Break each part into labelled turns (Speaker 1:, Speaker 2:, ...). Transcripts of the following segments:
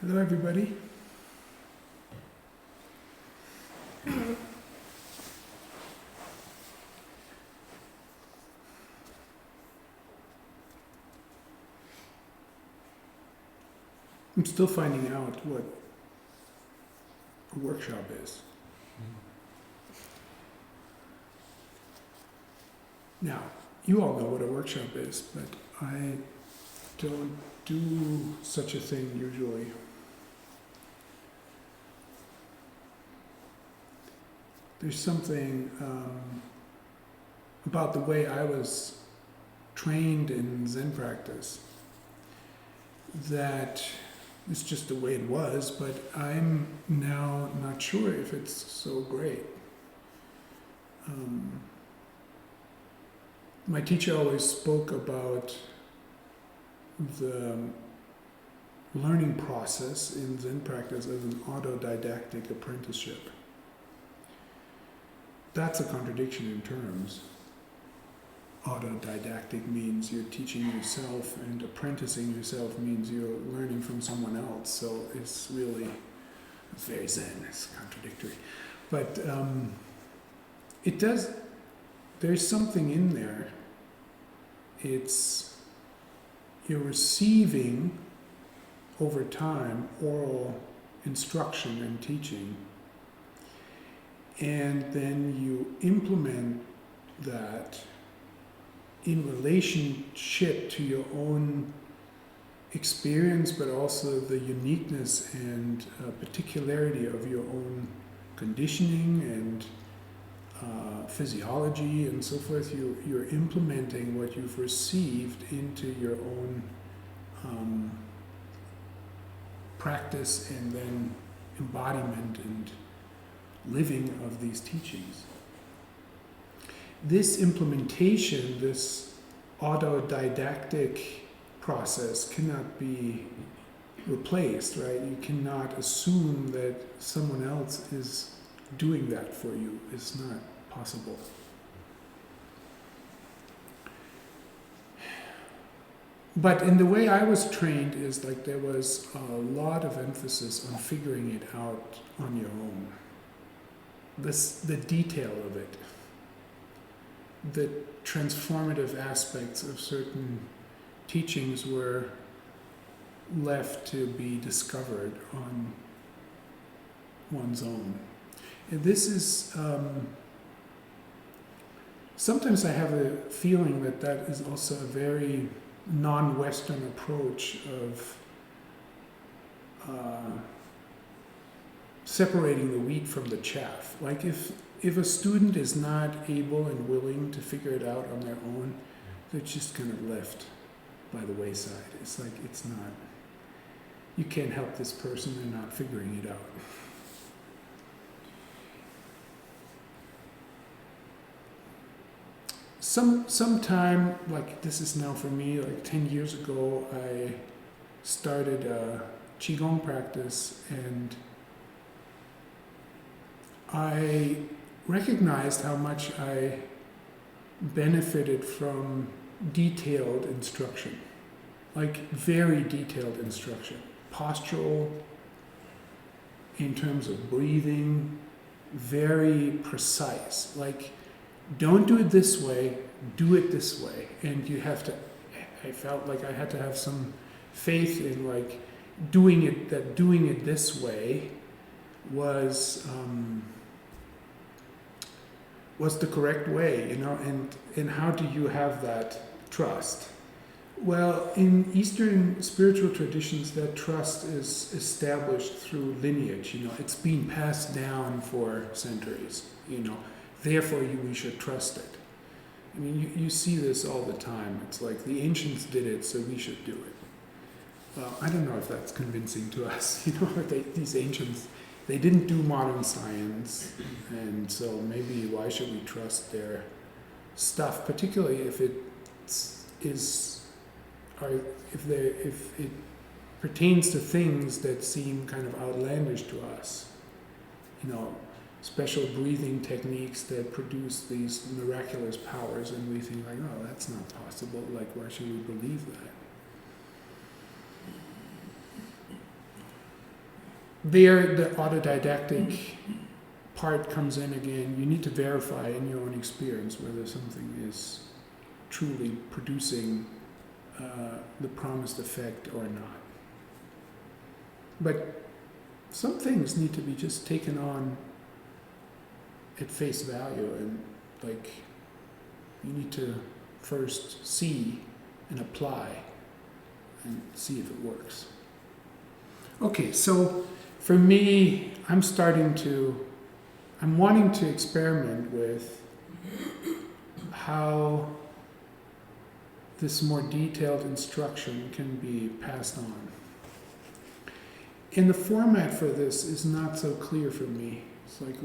Speaker 1: Hello, everybody. I'm still finding out what a workshop is. Now, you all know what a workshop is, but I don't do such a thing usually. There's something about the way I was trained in Zen practice that it's just the way it was, but I'm now not sure if it's so great. My teacher always spoke about the learning process in Zen practice as an autodidactic apprenticeship. That's a contradiction in terms. Autodidactic means you're teaching yourself, and apprenticing yourself means you're learning from someone else. So it's very Zen, it's contradictory. But there's something in there. You're receiving over time oral instruction and teaching, and then you implement that in relationship to your own experience, but also the uniqueness and particularity of your own conditioning and physiology and so forth. You're implementing what you've received into your own practice and then embodiment and living of these teachings. This implementation, this autodidactic process cannot be replaced, right? You cannot assume that someone else is doing that for you. It's not possible. But in the way I was trained is like there was a lot of emphasis on figuring it out on your own. The detail of it, the transformative aspects of certain teachings were left to be discovered on one's own. And this is, sometimes I have a feeling that is also a very non-Western approach of separating the wheat from the chaff. Like if a student is not able and willing to figure it out on their own, they're just kind of left by the wayside. It's like, it's not, you can't help this person, they're not figuring it out. Sometime, like this is now for me, like 10 years ago, I started a Qigong practice, and I recognized how much I benefited from detailed instruction, like very detailed instruction, postural, in terms of breathing, very precise, like don't do it this way, do it this way. And you have to, I felt like I had to have some faith in like doing it this way was the correct way, you know, and how do you have that trust? Well, in Eastern spiritual traditions, that trust is established through lineage, you know, it's been passed down for centuries, you know, therefore we should trust it. I mean, you see this all the time. It's like the ancients did it, so we should do it. Well, I don't know if that's convincing to us, you know, these ancients, they didn't do modern science, and so maybe why should we trust their stuff, particularly if it pertains to things that seem kind of outlandish to us, you know, special breathing techniques that produce these miraculous powers, and we think like, oh, that's not possible, like why should we believe that? there the autodidactic part comes in again. You need to verify in your own experience whether something is truly producing the promised effect or not. But some things need to be just taken on at face value, and like you need to first see and apply and see if it works. Okay, so for me, I'm wanting to experiment with how this more detailed instruction can be passed on. And the format for this is not so clear for me. It's like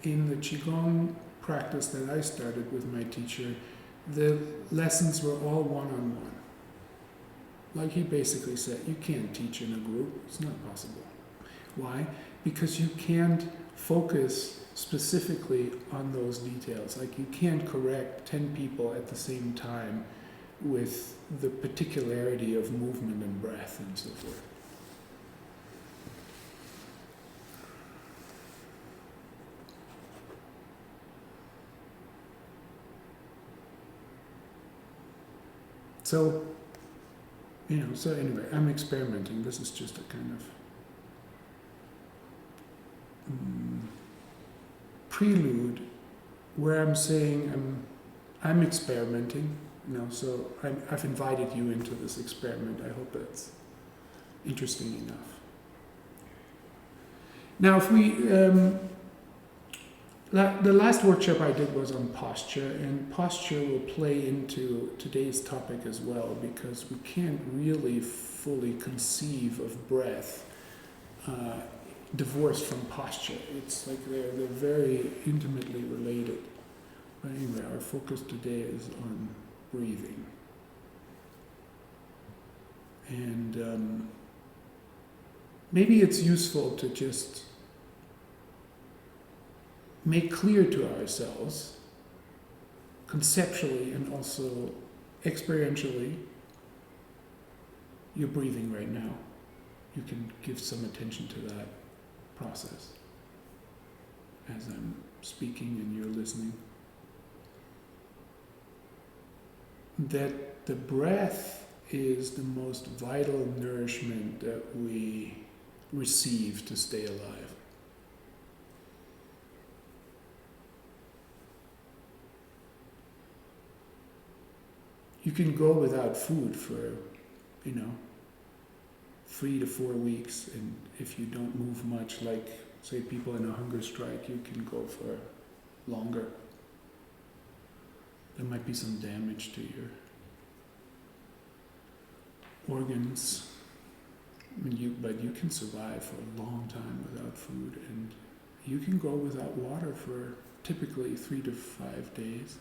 Speaker 1: in the Qigong practice that I started with my teacher, the lessons were all one-on-one. Like he basically said, you can't teach in a group, it's not possible. Why? Because you can't focus specifically on those details. Like you can't correct 10 people at the same time with the particularity of movement and breath and so forth. So anyway, I'm experimenting. This is just a kind of prelude where I'm saying I'm experimenting. So I've invited you into this experiment. I hope that's interesting enough. Now, if we the last workshop I did was on posture, and posture will play into today's topic as well, because we can't really fully conceive of breath divorced from posture. It's like they're very intimately related. But anyway, our focus today is on breathing. And maybe it's useful to just make clear to ourselves, conceptually and also experientially, you're breathing right now. You can give some attention to that process as I'm speaking and you're listening. That the breath is the most vital nourishment that we receive to stay alive. You can go without food for, 3 to 4 weeks, and if you don't move much, like say people in a hunger strike, you can go for longer. There might be some damage to your organs, but you can survive for a long time without food, and you can go without water for typically 3 to 5 days.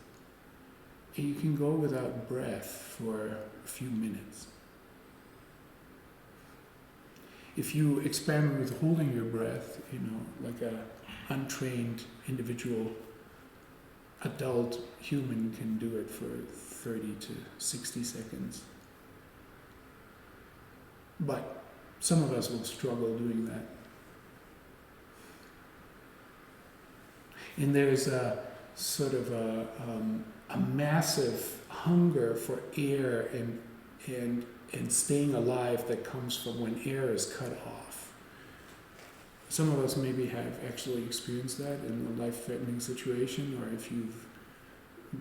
Speaker 1: And you can go without breath for a few minutes. If you experiment with holding your breath, like an untrained individual, adult human can do it for 30 to 60 seconds. But some of us will struggle doing that. And there's a sort of a massive hunger for air and staying alive that comes from when air is cut off. Some of us maybe have actually experienced that in a life-threatening situation, or if you've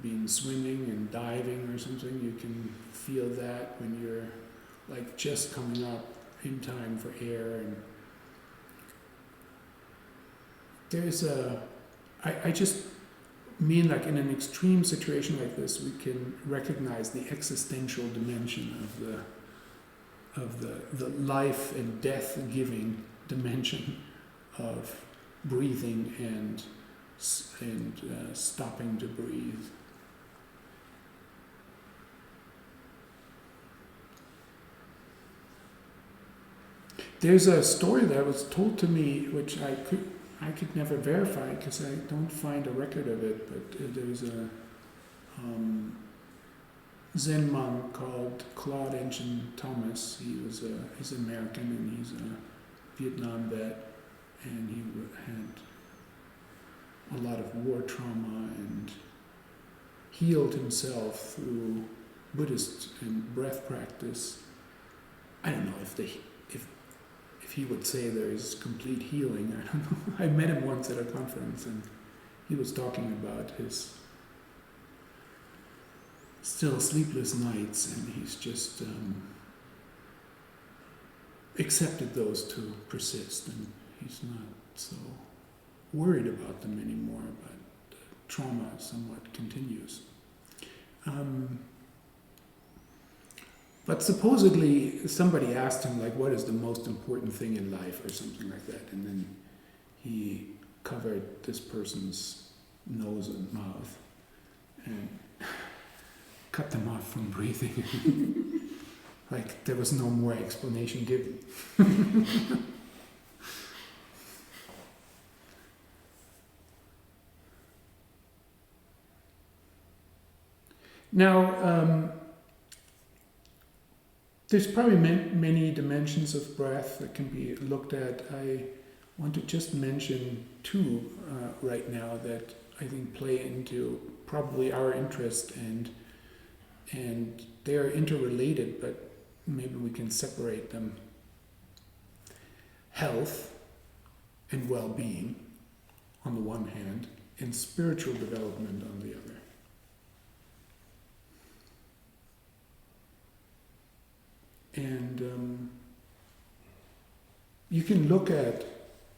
Speaker 1: been swimming and diving or something, you can feel that when you're like just coming up in time for air. And there's I just mean, like in an extreme situation like this, we can recognize the existential dimension of the life and death giving dimension of breathing and stopping to breathe. There's a story that was told to me, which I could never verify because I don't find a record of it, but there's a Zen monk called Claude Engine Thomas. He's American, and he's a Vietnam vet, and he had a lot of war trauma and healed himself through Buddhist and breath practice. I don't know if he would say there is complete healing. I don't know. I met him once at a conference, and he was talking about his still sleepless nights, and he's just accepted those to persist, and he's not so worried about them anymore, but the trauma somewhat continues. But supposedly somebody asked him, like, what is the most important thing in life, or something like that, and then he covered this person's nose and mouth and cut them off from breathing. Like there was no more explanation given. Now, there's probably many dimensions of breath that can be looked at. I want to just mention two right now that I think play into probably our interest, and they are interrelated, but maybe we can separate them. Health and well-being on the one hand, and spiritual development on the other. And you can look at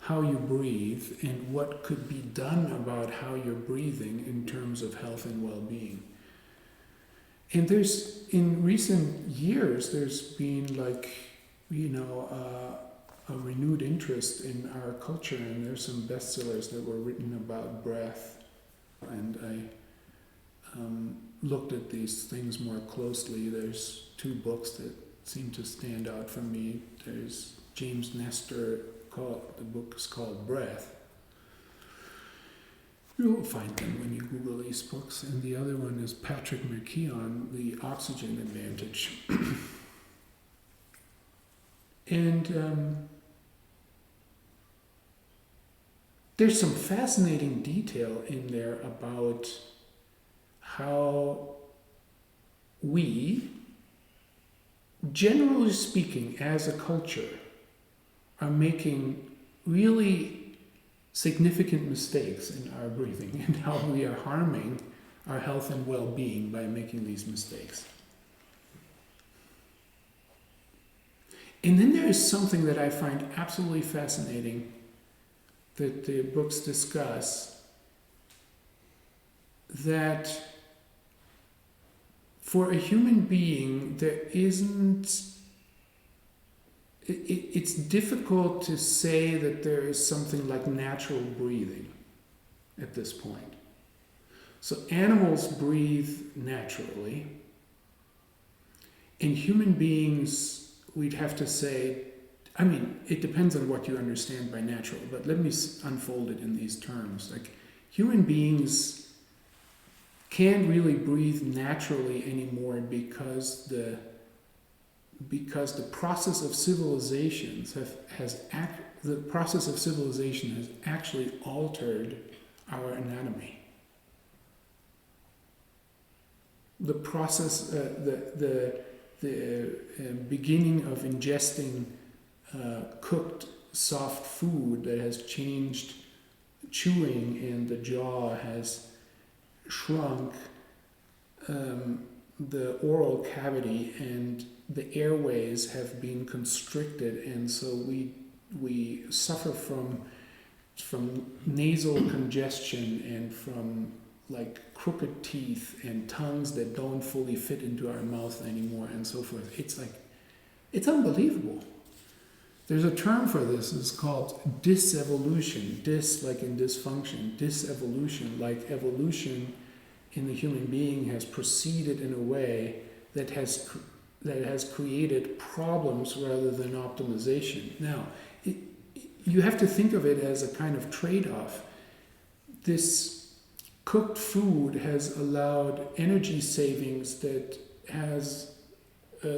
Speaker 1: how you breathe and what could be done about how you're breathing in terms of health and well-being. And there's, in recent years, there's been a renewed interest in our culture, and there's some bestsellers that were written about breath. And I looked at these things more closely. There's two books that seem to stand out for me. There's James Nestor, the book is called Breath. You'll find them when you Google these books. And the other one is Patrick McKeown, The Oxygen Advantage. And there's some fascinating detail in there about how we, generally speaking, as a culture, are making really significant mistakes in our breathing, and how we are harming our health and well-being by making these mistakes. And then there is something that I find absolutely fascinating that the books discuss, that for a human being, there isn't, it's difficult to say that there is something like natural breathing at this point. So animals breathe naturally, and human beings, we'd have to say, I mean, it depends on what you understand by natural, but let me unfold it in these terms. Like, human beings can't really breathe naturally anymore because the process of civilizations has actually altered our anatomy. The process, the beginning of ingesting cooked soft food that has changed chewing, and the jaw has shrunk, the oral cavity and the airways have been constricted, and so we suffer from nasal congestion and from like crooked teeth and tongues that don't fully fit into our mouth anymore, and so forth. It's unbelievable. There's a term for this. It's called disevolution. Dis, like in dysfunction. Disevolution, like evolution in the human being has proceeded in a way that has created problems rather than optimization. Now, you have to think of it as a kind of trade-off. This cooked food has allowed energy savings that has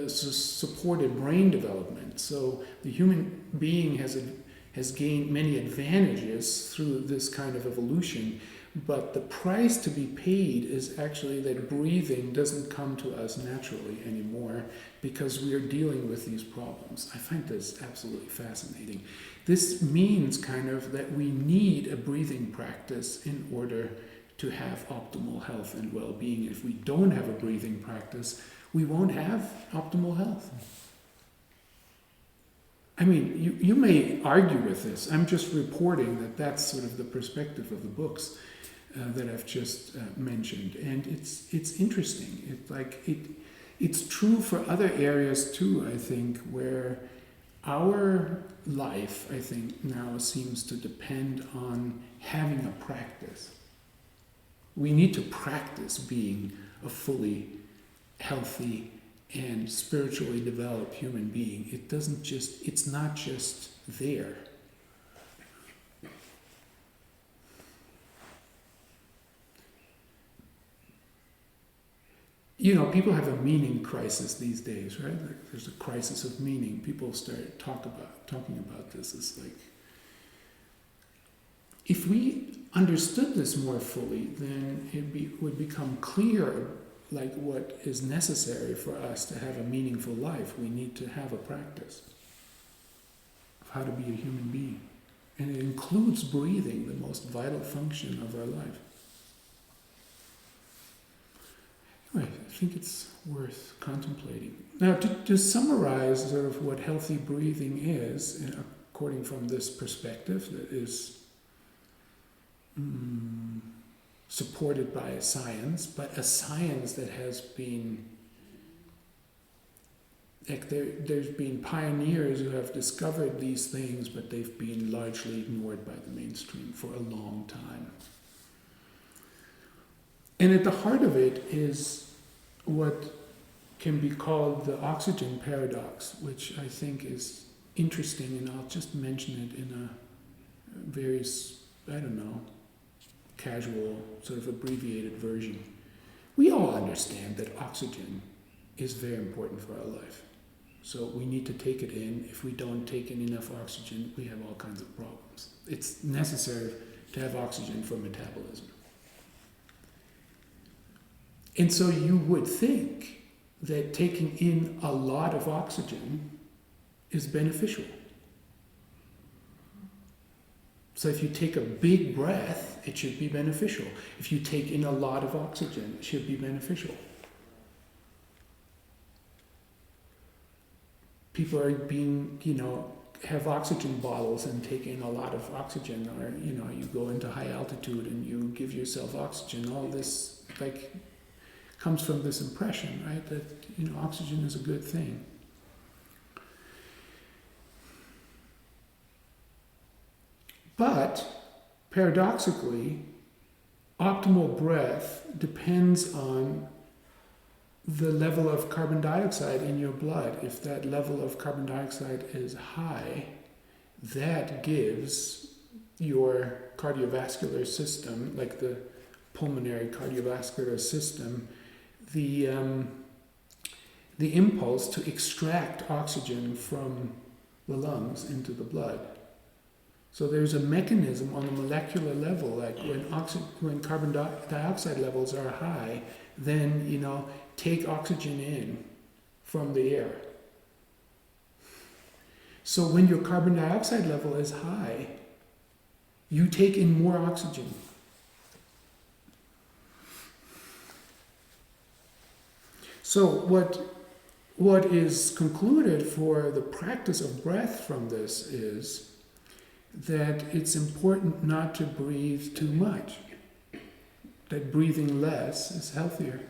Speaker 1: supported brain development. So the human being has gained many advantages through this kind of evolution, but the price to be paid is actually that breathing doesn't come to us naturally anymore because we are dealing with these problems. I find this absolutely fascinating. This means kind of that we need a breathing practice in order to have optimal health and well-being. If we don't have a breathing practice, we won't have optimal health. I mean, you may argue with this. I'm just reporting that that's sort of the perspective of the books that I've just mentioned, and it's interesting. It's true for other areas too. I think where our life, I think now seems to depend on having a practice. We need to practice being a fully healthy and spiritually developed human being. It's not just there. You know, people have a meaning crisis these days, right? Like there's a crisis of meaning. People start talking about this. It's like, if we understood this more fully, then it would become clear like what is necessary for us to have a meaningful life. We need to have a practice of how to be a human being. And it includes breathing, the most vital function of our life. Anyway, I think it's worth contemplating. Now, to summarize sort of what healthy breathing is, according from this perspective that is supported by science, but a science that has been, like there's been pioneers who have discovered these things, but they've been largely ignored by the mainstream for a long time. And at the heart of it is what can be called the oxygen paradox, which I think is interesting, and I'll just mention it in a very, casual, sort of abbreviated version. We all understand that oxygen is very important for our life. So we need to take it in. If we don't take in enough oxygen, we have all kinds of problems. It's necessary to have oxygen for metabolism. And so you would think that taking in a lot of oxygen is beneficial. So if you take a big breath, it should be beneficial. If you take in a lot of oxygen, it should be beneficial. People are being, have oxygen bottles and take in a lot of oxygen, or, you go into high altitude and you give yourself oxygen. All this, comes from this impression, right, that, oxygen is a good thing. But, paradoxically, optimal breath depends on the level of carbon dioxide in your blood. If that level of carbon dioxide is high, that gives your cardiovascular system, like the pulmonary cardiovascular system, the impulse to extract oxygen from the lungs into the blood. So there's a mechanism on a molecular level, like when carbon dioxide levels are high, then, take oxygen in from the air. So when your carbon dioxide level is high, you take in more oxygen. So what is concluded for the practice of breath from this is that it's important not to breathe too much, that breathing less is healthier.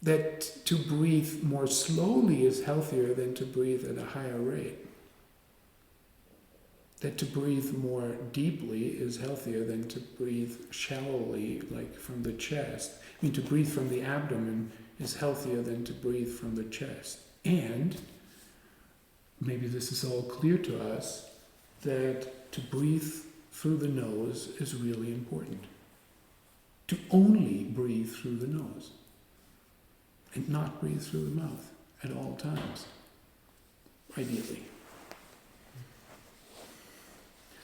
Speaker 1: That to breathe more slowly is healthier than to breathe at a higher rate. That to breathe more deeply is healthier than to breathe shallowly, like from the chest. To breathe from the abdomen is healthier than to breathe from the chest. And, maybe this is all clear to us, that to breathe through the nose is really important. To only breathe through the nose and not breathe through the mouth at all times, ideally.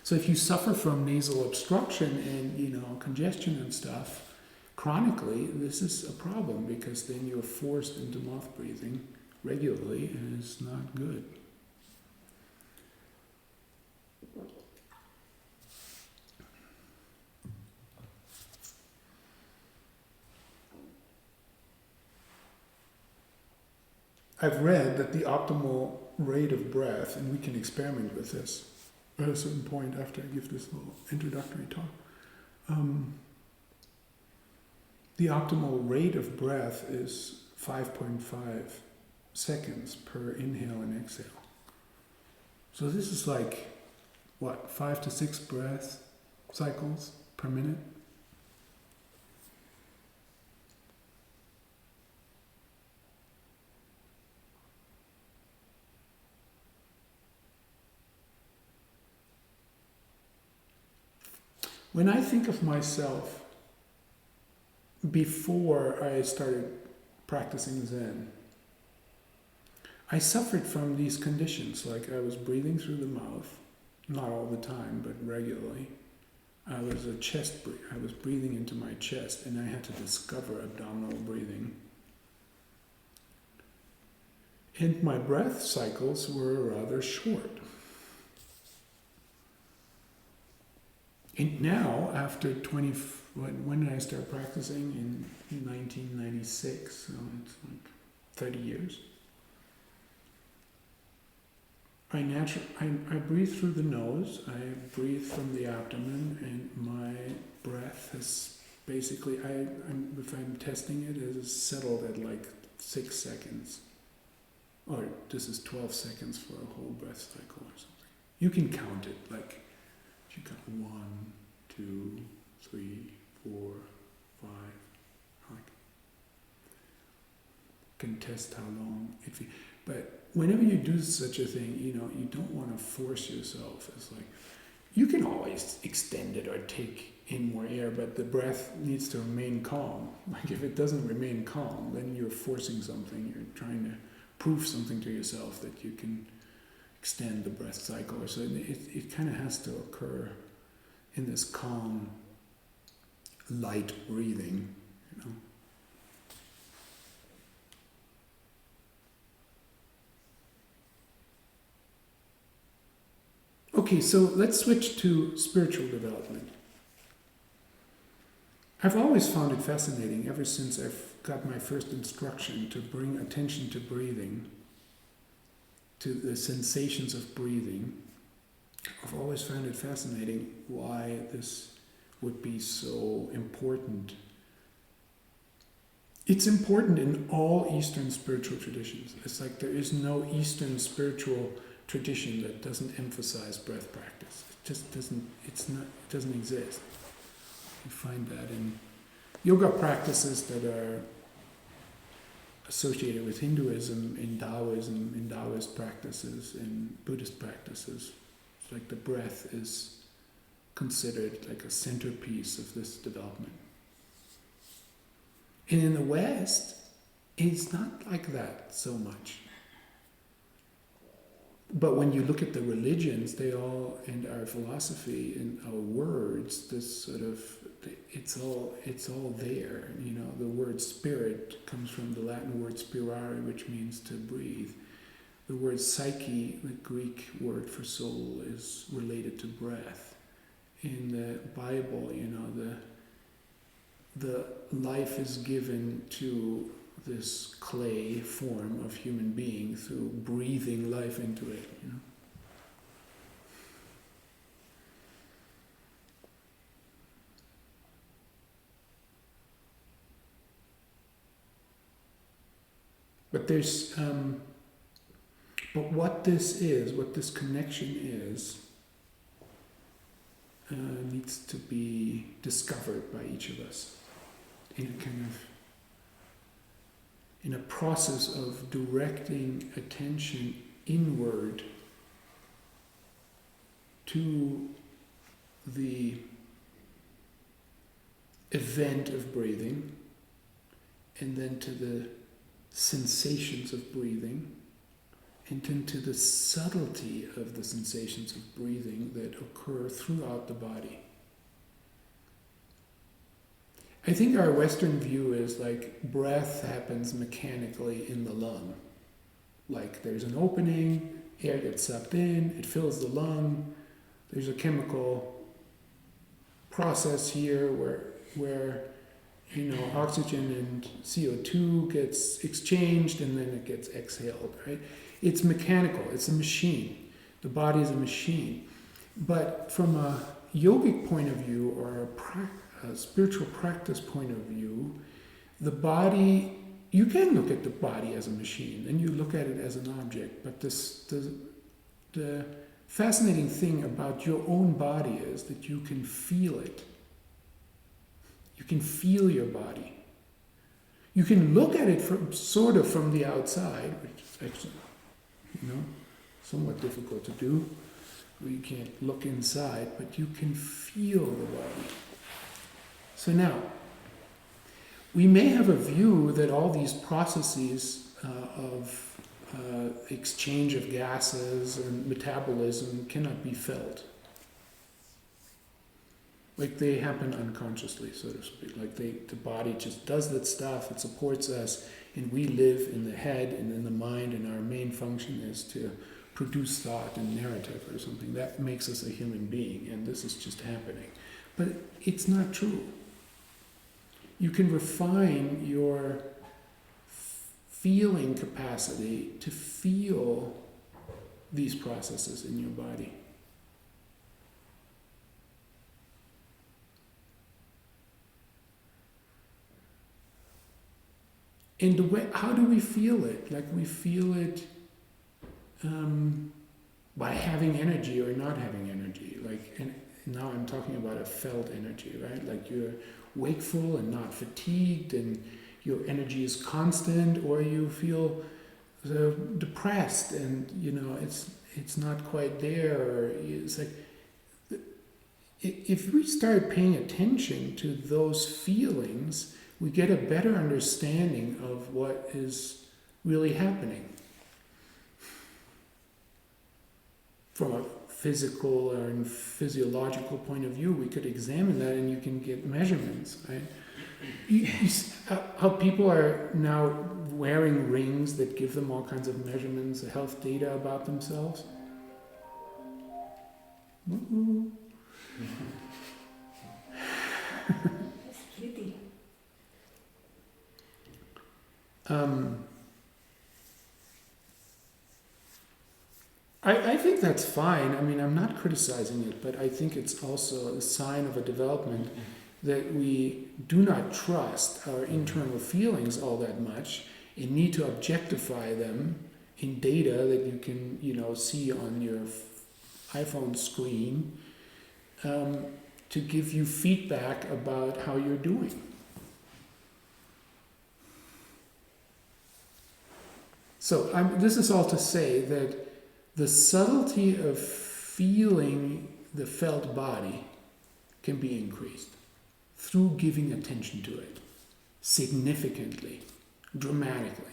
Speaker 1: So if you suffer from nasal obstruction and congestion and stuff, chronically, this is a problem because then you're forced into mouth breathing regularly and it's not good. I've read that the optimal rate of breath, and we can experiment with this at a certain point after I give this little introductory talk, the optimal rate of breath is 5.5 seconds per inhale and exhale. So this is like, 5 to 6 breath cycles per minute? When I think of myself before I started practicing Zen, I suffered from these conditions, like I was breathing through the mouth, not all the time, but regularly. I was breathing into my chest, and I had to discover abdominal breathing. And my breath cycles were rather short. And now, after when did I start practicing? In 1996, so it's like 30 years. I breathe through the nose, I breathe from the abdomen, and my breath is basically, if I'm testing it, it is settled at like 6 seconds. Or this is 12 seconds for a whole breath cycle or something. You can count it, like, you got 1, 2, 3, 4, 5. Like, can test how long it feels. But whenever you do such a thing, you don't want to force yourself. It's like you can always extend it or take in more air, but the breath needs to remain calm. Like if it doesn't remain calm, then you're forcing something. You're trying to prove something to yourself that you can extend the breath cycle. So it kind of has to occur in this calm, light breathing, Okay, so let's switch to spiritual development. I've always found it fascinating, ever since I've got my first instruction, to bring attention to breathing, to the sensations of breathing. I've always found it fascinating why this would be so important. It's important in all Eastern spiritual traditions. It's like there is no Eastern spiritual tradition that doesn't emphasize breath practice. It just doesn't exist. You find that in yoga practices that are associated with Hinduism, in Taoism, in Taoist practices, in Buddhist practices. It's like the breath is considered like a centerpiece of this development. And in the West, it's not like that so much. But when you look at the religions, they all, and our philosophy and our words, this sort of, it's all there. The word spirit comes from the Latin word spirare, which means to breathe. The word psyche, the Greek word for soul, is related to breath. In the Bible, the life is given to this clay form of human being through breathing life into it. But but what this is, what this connection is, needs to be discovered by each of us in a process of directing attention inward to the event of breathing, and then to the sensations of breathing, and then to the subtlety of the sensations of breathing that occur throughout the body. I think our Western view is like breath happens mechanically in the lung. Like there's an opening, air gets sucked in, it fills the lung, there's a chemical process here where oxygen and CO2 gets exchanged and then it gets exhaled, right? It's mechanical, it's a machine. The body is a machine. But from a yogic point of view or a spiritual practice point of view, the body, you can look at the body as a machine and you look at it as an object, but the fascinating thing about your own body is that you can feel it. You can feel your body. You can look at it from the outside, which is actually, somewhat difficult to do. You can't look inside, but you can feel the body. So now, we may have a view that all these processes of exchange of gases and metabolism cannot be felt. Like they happen unconsciously, so to speak. Like the body just does that stuff, it supports us, and we live in the head and in the mind, and our main function is to produce thought and narrative or something. That makes us a human being, and this is just happening. But it's not true. You can refine your feeling capacity to feel these processes in your body. And how do we feel it? Like we feel it by having energy or not having energy. Like, and now I'm talking about a felt energy, right? Like you're wakeful and not fatigued, and your energy is constant, or you feel depressed and it's not quite there. Or it's like if we start paying attention to those feelings, we get a better understanding of what is really happening. From a physical or physiological point of view, we could examine that and you can get measurements, right? You see how people are now wearing rings that give them all kinds of measurements, health data about themselves. Woo-hoo.
Speaker 2: That's cutie.
Speaker 1: I think that's fine. I mean, I'm not criticizing it, but I think it's also a sign of a development that we do not trust our internal feelings all that much and need to objectify them in data that you can, see on your iPhone screen to give you feedback about how you're doing. So this is all to say that the subtlety of feeling the felt body can be increased through giving attention to it significantly, dramatically.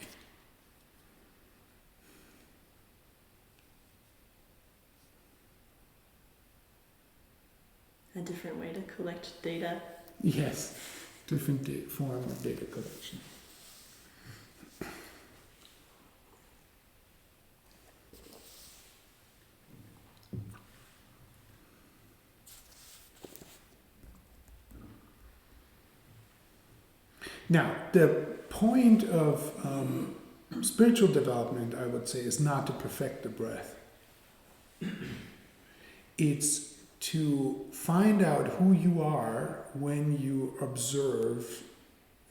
Speaker 2: A different way to collect data.
Speaker 1: Yes, different form of data collection. Now, the point of spiritual development, I would say, is not to perfect the breath. It's to find out who you are when you observe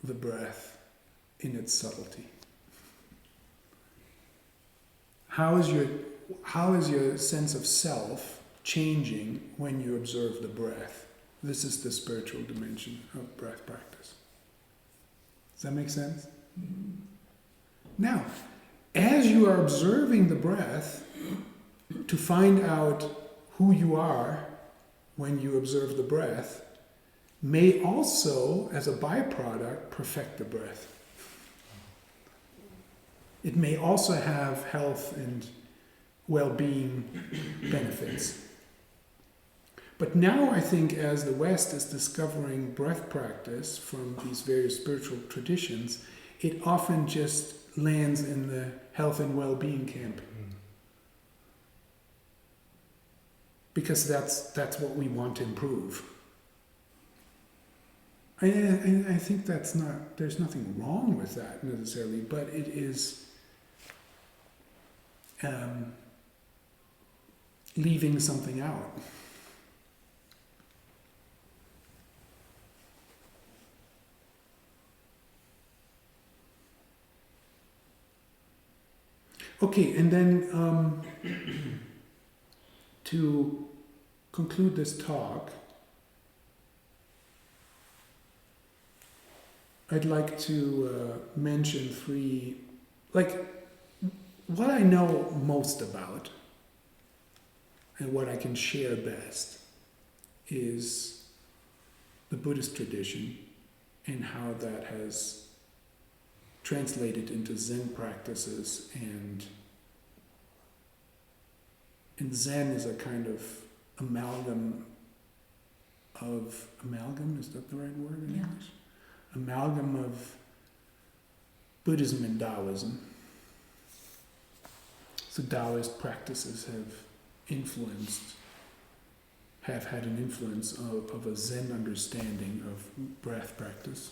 Speaker 1: the breath in its subtlety. How is your sense of self changing when you observe the breath? This is the spiritual dimension of breath practice. Does that make sense? Now, as you are observing the breath, to find out who you are when you observe the breath may also, as a byproduct, perfect the breath. It may also have health and well-being benefits. But now I think as the West is discovering breath practice from these various spiritual traditions, it often just lands in the health and well-being camp. Because that's what we want to improve. I think there's nothing wrong with that necessarily, but it is leaving something out. Okay, and then to conclude this talk, I'd like to mention three, what I know most about and what I can share best is the Buddhist tradition and how that has translated into Zen practices, and Zen is a kind of amalgam, is that the right word in English? Amalgam of Buddhism and Taoism. So Taoist practices have had an influence of a Zen understanding of breath practice.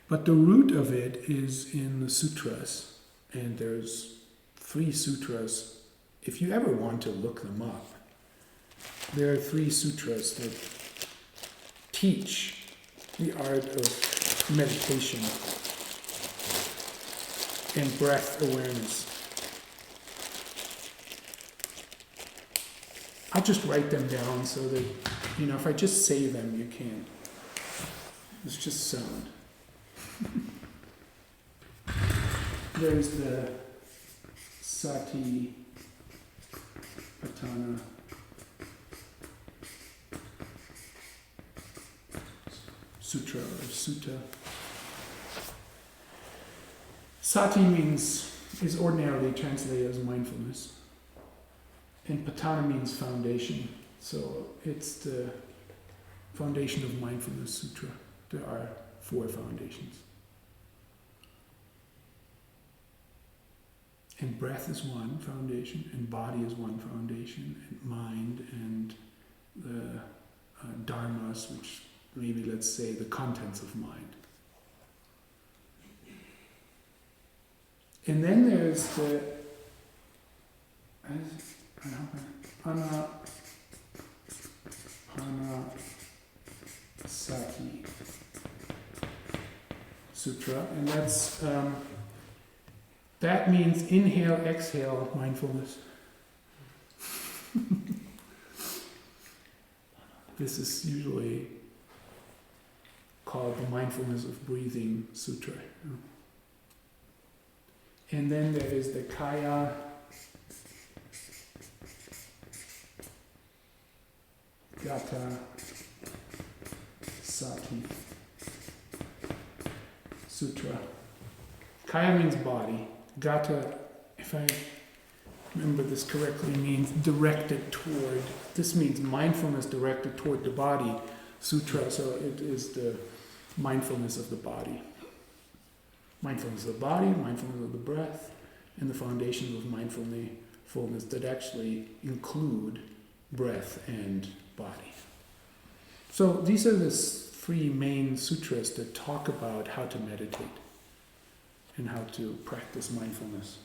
Speaker 1: But the root of it is in the sutras, and there's 3 sutras. If you ever want to look them up, there are 3 sutras that teach the art of meditation and breath awareness. I'll just write them down so that, if I just say them, you can't. It's just sound. There's the Satipatthana Sutra or Sutta. Sati is ordinarily translated as mindfulness. And Patthana means foundation. So it's the foundation of mindfulness sutra. There are 4 foundations. And breath is one foundation, and body is one foundation, and mind, and the dharmas, which maybe let's say the contents of mind. And then there's the Anapanasati Sutra, and that means inhale, exhale, mindfulness. This is usually called the mindfulness of breathing sutra. And then there is the Kaya Gata Sati Sutra. Kaya means body. Gata, if I remember this correctly, means directed toward. This means mindfulness directed toward the body. Sutra, so it is the mindfulness of the body. Mindfulness of the body, mindfulness of the breath, and the foundations of mindfulness that actually include breath and body. So these are the 3 main sutras that talk about how to meditate and how to practice mindfulness.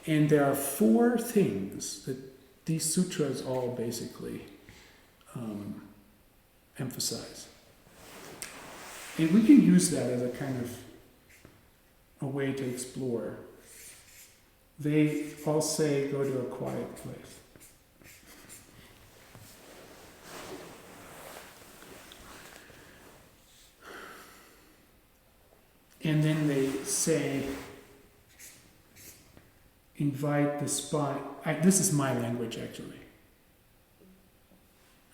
Speaker 1: And there are 4 things that these sutras all basically emphasize. And we can use that as a kind of a way to explore. They all say, go to a quiet place. And then they say, invite the spine. This is my language actually.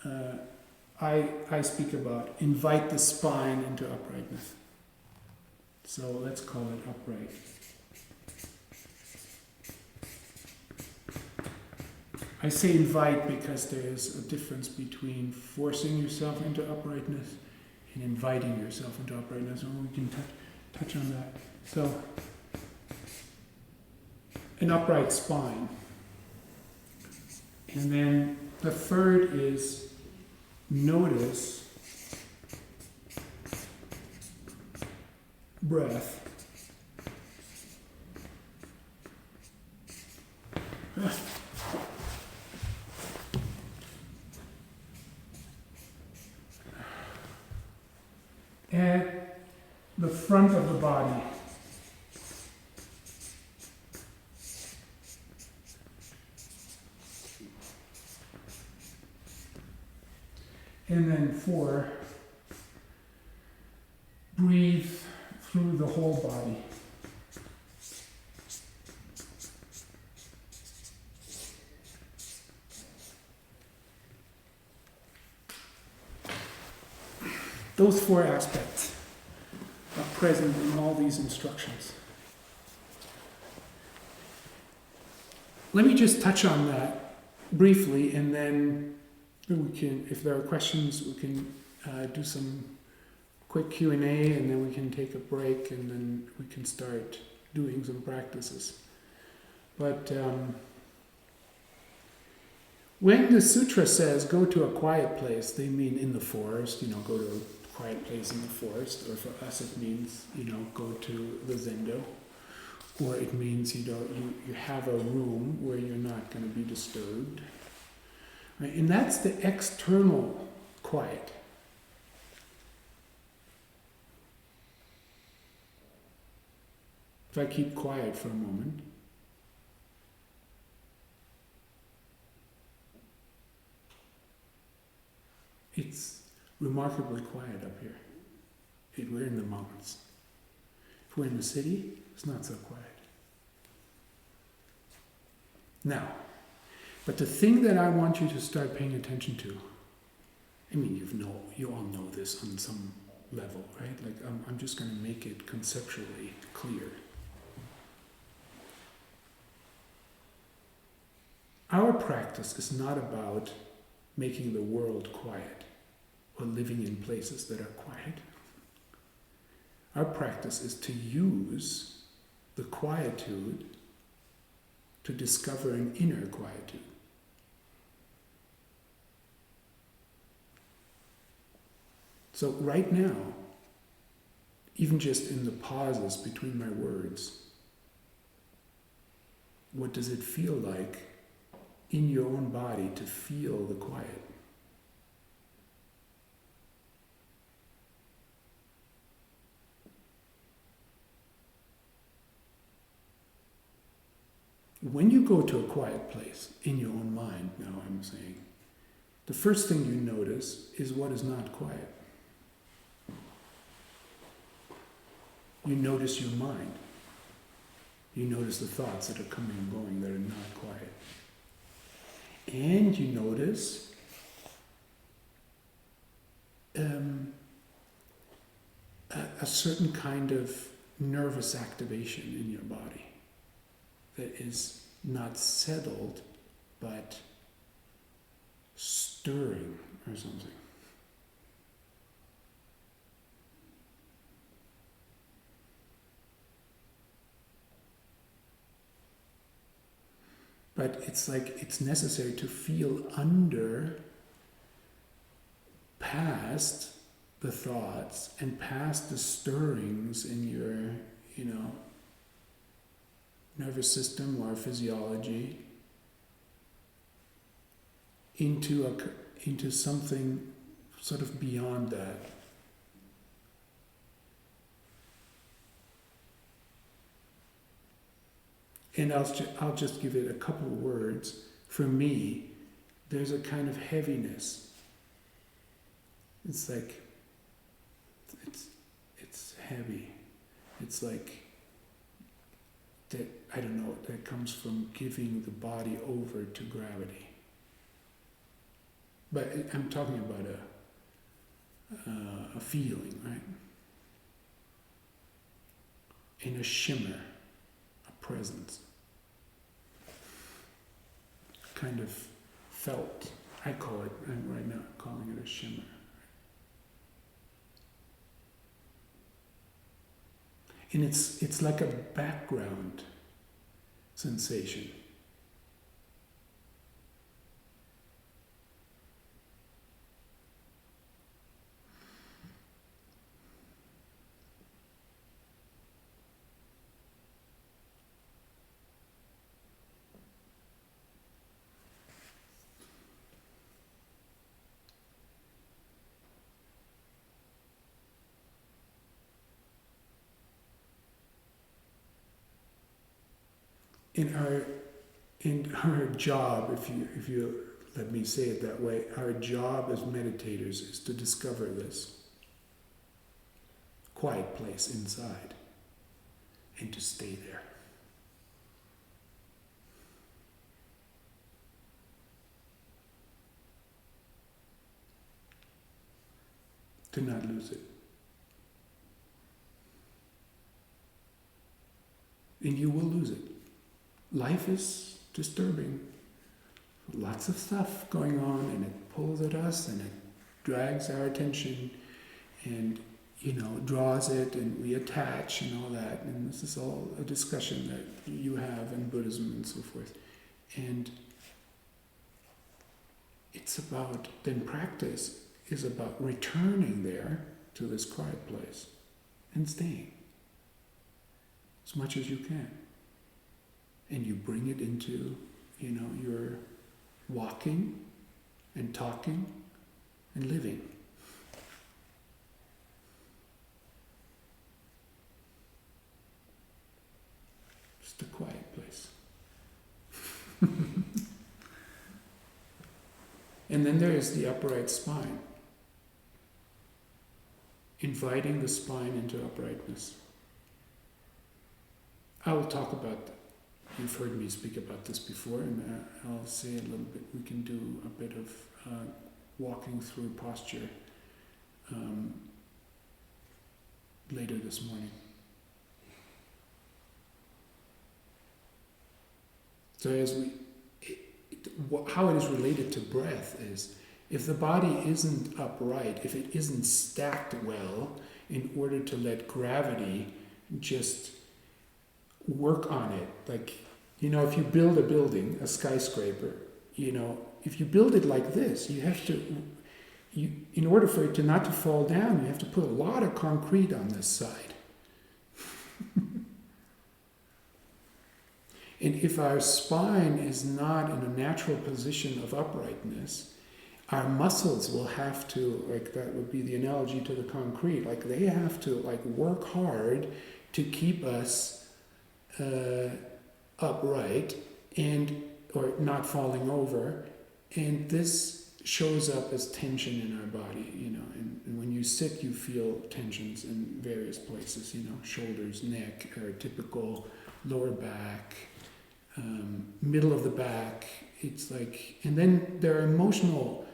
Speaker 1: I speak about invite the spine into uprightness. So let's call it upright. I say invite because there is a difference between forcing yourself into uprightness and inviting yourself into uprightness. And we can touch on that. So, an upright spine. And then the third is notice breath. At the front of the body. And then 4, breathe through the whole body. Those 4 aspects are present in all these instructions. Let me just touch on that briefly, and then we can, if there are questions, we can do some quick Q&A, and then we can take a break, and then we can start doing some practices. But when the sutra says go to a quiet place, they mean in the forest, go to a quiet place in the forest, or for us it means, go to the zendo, or it means, you have a room where you're not going to be disturbed. Right? And that's the external quiet. If I keep quiet for a moment, it's remarkably quiet up here. We're in the mountains. If we're in the city, it's not so quiet. Now, but the thing that I want you to start paying attention to, you all know this on some level, right? Like I'm just going to make it conceptually clear. Our practice is not about making the world quiet or living in places that are quiet. Our practice is to use the quietude to discover an inner quietude. So right now, even just in the pauses between my words, what does it feel like in your own body to feel the quiet? When you go to a quiet place in your own mind, now I'm saying, the first thing you notice is what is not quiet. You notice your mind. You notice the thoughts that are coming and going that are not quiet. And you notice a certain kind of nervous activation in your body that is not settled, but stirring or something. But it's like it's necessary to feel under, past the thoughts and past the stirrings in your, nervous system or physiology into something sort of beyond that. And I'll just give it a couple of words. For me, there's a kind of heaviness. It's like, it's heavy. It's like, that, I don't know, that comes from giving the body over to gravity. But I'm talking about a feeling, right? In a shimmer, a presence. Kind of felt. I call it, I'm right now calling it a shimmer. And it's like a background sensation. In our job, if you let me say it that way, our job as meditators is to discover this quiet place inside and to stay there. To not lose it. And you will lose it. Life is disturbing. Lots of stuff going on, and it pulls at us, and it drags our attention, and draws it, and we attach and all that. And this is all a discussion that you have in Buddhism and so forth. And it's about, then practice is about returning there to this quiet place and staying as much as you can. And you bring it into, your walking and talking and living. Just a quiet place. And then there is the upright spine. Inviting the spine into uprightness. I will talk about that. You've heard me speak about this before, and I'll say a little bit. We can do a bit of walking through posture later this morning. So how it is related to breath is, if the body isn't upright, if it isn't stacked well, in order to let gravity just work on it. Like, if you build a building, a skyscraper, if you build it like this, you have to, in order for it not to fall down, you have to put a lot of concrete on this side. And if our spine is not in a natural position of uprightness, our muscles will have to, that would be the analogy to the concrete, they have to work hard to keep us upright or not falling over, and this shows up as tension in our body, and when you sit you feel tensions in various places, shoulders, neck, or typical lower back, middle of the back. It's and then there are emotional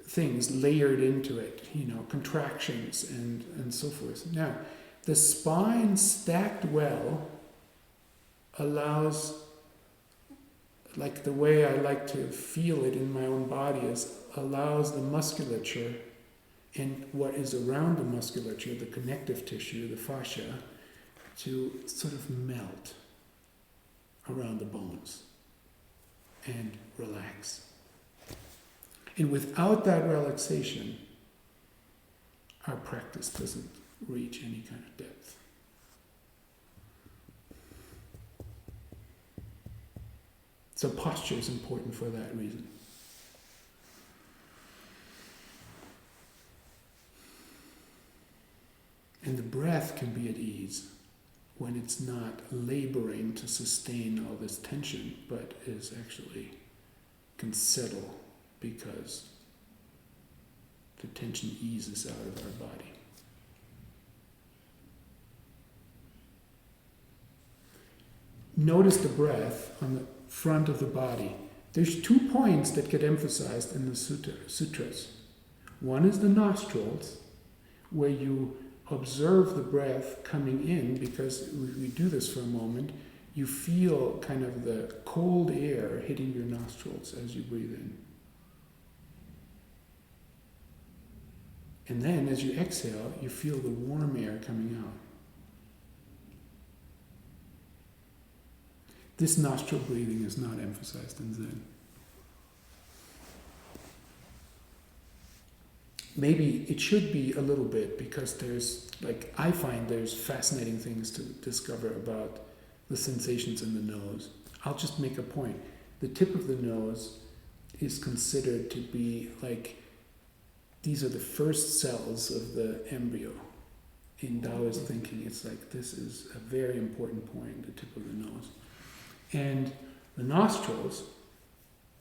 Speaker 1: things layered into it, contractions and so forth. Now, the spine stacked well allows, the way I like to feel it in my own body is, allows the musculature and what is around the musculature, the connective tissue, the fascia, to sort of melt around the bones and relax. And without that relaxation, our practice doesn't reach any kind of depth. So posture is important for that reason. And the breath can be at ease when it's not laboring to sustain all this tension, but is actually can settle because the tension eases out of our body. Notice the breath on the front of the body. There's 2 points that get emphasized in the sutras. One is the nostrils, where you observe the breath coming in, because we do this for a moment. You feel kind of the cold air hitting your nostrils as you breathe in. And then as you exhale, you feel the warm air coming out. This nostril breathing is not emphasized in Zen. Maybe it should be a little bit, because I find there's fascinating things to discover about the sensations in the nose. I'll just make a point. The tip of the nose is considered to be like, these are the first cells of the embryo. In Taoist thinking, it's like, this is a very important point, the tip of the nose. And the nostrils,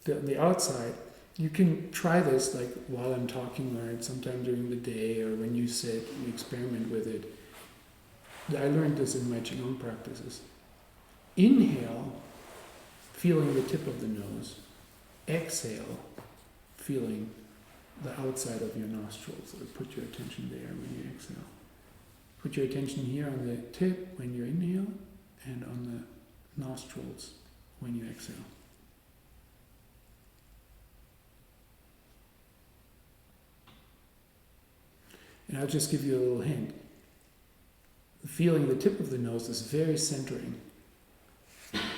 Speaker 1: the outside, you can try this like while I'm talking, or sometime during the day, or when you sit, you experiment with it. I learned this in my Qigong practices. Inhale, feeling the tip of the nose. Exhale, feeling the outside of your nostrils. Or put your attention there when you exhale. Put your attention here on the tip when you inhale, and on the nostrils when you exhale. And I'll just give you a little hint. Feeling the tip of the nose is very centering.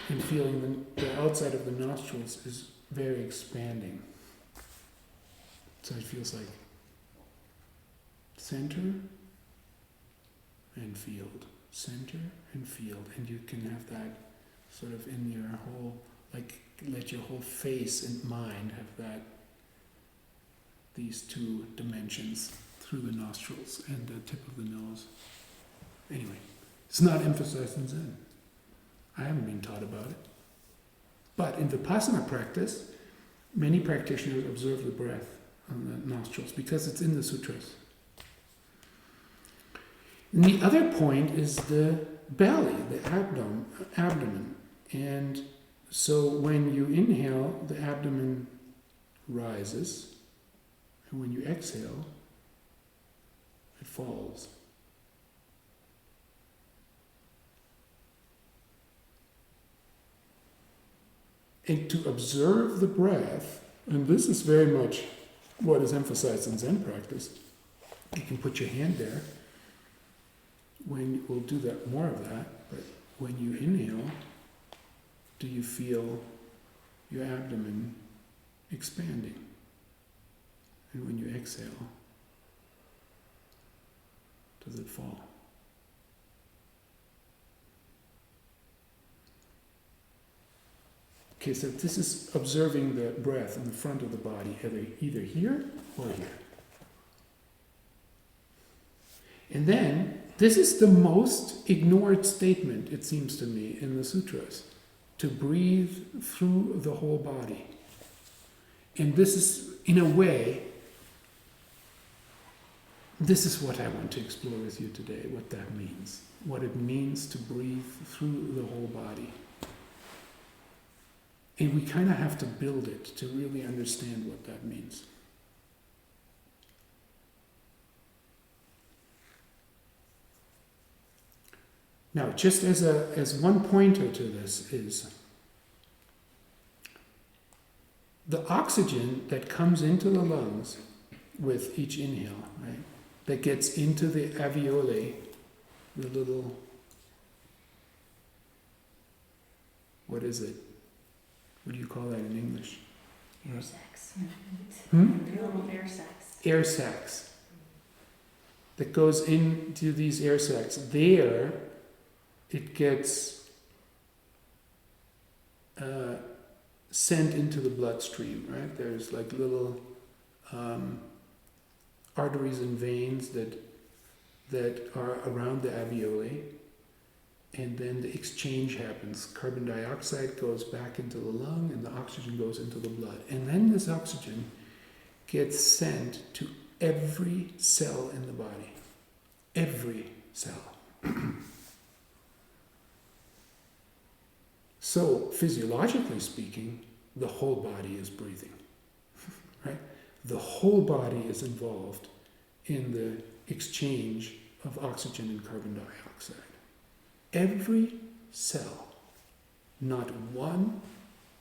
Speaker 1: And feeling the outside of the nostrils is very expanding. So it feels like center and field, center and field. And you can have that sort of in your whole, like let your whole face and mind have that, these 2 dimensions through the nostrils and the tip of the nose. Anyway, it's not emphasized in Zen. I haven't been taught about it. But in Vipassana practice, many practitioners observe the breath on the nostrils because it's in the sutras. And the other point is the belly, the abdomen. And so when you inhale, the abdomen rises, and when you exhale, it falls. And to observe the breath, and this is very much what is emphasized in Zen practice. You can put your hand there. We'll do that, more of that, but when you inhale, do you feel your abdomen expanding? And when you exhale, does it fall? Okay, so this is observing the breath in the front of the body, either here or here. And then, this is the most ignored statement, it seems to me, in the sutras. To breathe through the whole body. And this is, in a way, this is what I want to explore with you today, what that means. What it means to breathe through the whole body. And we kind of have to build it to really understand what that means. Now, just as one pointer to this is the oxygen that comes into the lungs with each inhale, right? That gets into the alveoli, the little, what is it? What do you call that in English?
Speaker 2: Air sacs.
Speaker 3: Little air sacs.
Speaker 1: Air sacs. That goes into these air sacs. There, it gets sent into the bloodstream, right? There's like little arteries and veins that are around the alveoli, and then the exchange happens. Carbon dioxide goes back into the lung, and the oxygen goes into the blood. And then this oxygen gets sent to every cell in the body. Every cell. So, physiologically speaking, the whole body is breathing, right? The whole body is involved in the exchange of oxygen and carbon dioxide. Every cell, not one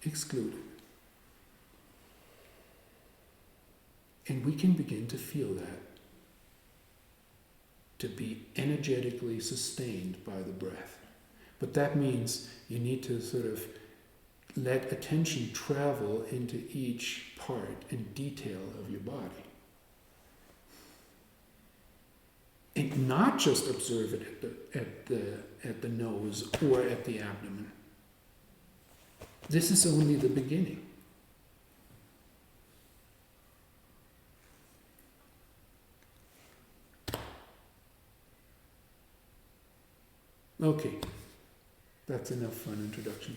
Speaker 1: excluded. And we can begin to feel that, to be energetically sustained by the breath. But that means you need to sort of let attention travel into each part and detail of your body. And not just observe it at the nose or at the abdomen. This is only the beginning. Okay, that's enough for an introduction.